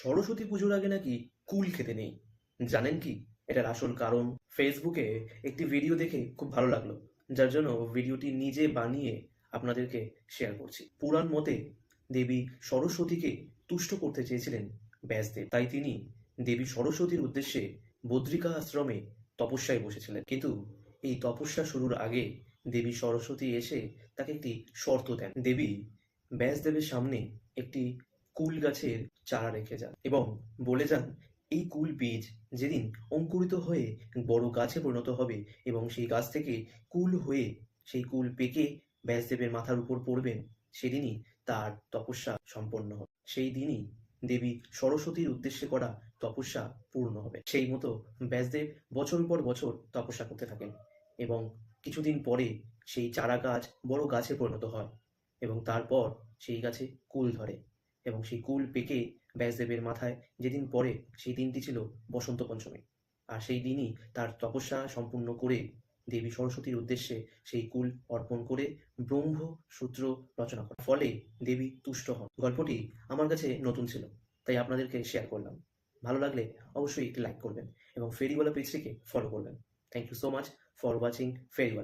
সরস্বতী পুজোর আগে নাকি কুল খেতে নেই। জানেন কি এটার আসল কারণ? ফেসবুকে একটি ভিডিও দেখে খুব ভালো লাগলো, যার জন্য ভিডিওটি নিজে বানিয়ে আপনাদেরকে শেয়ার করছি। পুরাণ মতে দেবী সরস্বতীকে তুষ্ট করতে চেয়েছিলেন ব্যাসদেব, তাই তিনি দেবী সরস্বতীর উদ্দেশ্যে বদ্রিকা আশ্রমে তপস্যায় বসেছিলেন। কিন্তু এই তপস্যা শুরুর আগে দেবী সরস্বতী এসে তাকে একটি শর্ত দেন। দেবী ব্যাসদেবের সামনে একটি কুল গাছের চারা রেখে যান এবং বলে যান, এই কুল বীজ যেদিন অঙ্কুরিত হয়ে বড় গাছে পরিণত হবে এবং সেই গাছ থেকে কুল হয়ে সেই কুল পেকে ব্যাসদেবের মাথার উপর পড়বেন, সেদিনই তার তপস্যা সম্পন্ন হবে। সেই দিনই দেবী সরস্বতীর উদ্দেশ্যে করা তপস্যা পূর্ণ হবে। সেই মতো ব্যাসদেব বছরের পর বছর তপস্যা করতে থাকেন এবং কিছুদিন পরে সেই চারা গাছ বড় গাছে পরিণত হয় এবং তারপর সেই গাছে কুল ধরে এবং সেই কুল পেকে ব্যাসদেবের মাথায় যেদিন পড়ে সেই দিনটি ছিল বসন্ত পঞ্চমী। আর সেই দিনই তার তপস্যা সম্পূর্ণ করে দেবী সরস্বতীর উদ্দেশ্যে সেই কুল অর্পণ করে ব্রহ্মসূত্র রচনা করেন। ফলে দেবী তুষ্ট হন। গল্পটি আমার কাছে নতুন ছিল, তাই আপনাদেরকে শেয়ার করলাম। ভালো লাগলে অবশ্যই একটি লাইক করবেন এবং ফেরিওয়ালা পেজটিকে ফলো করবেন। Thank you so much for watching ফেরিওয়ালা।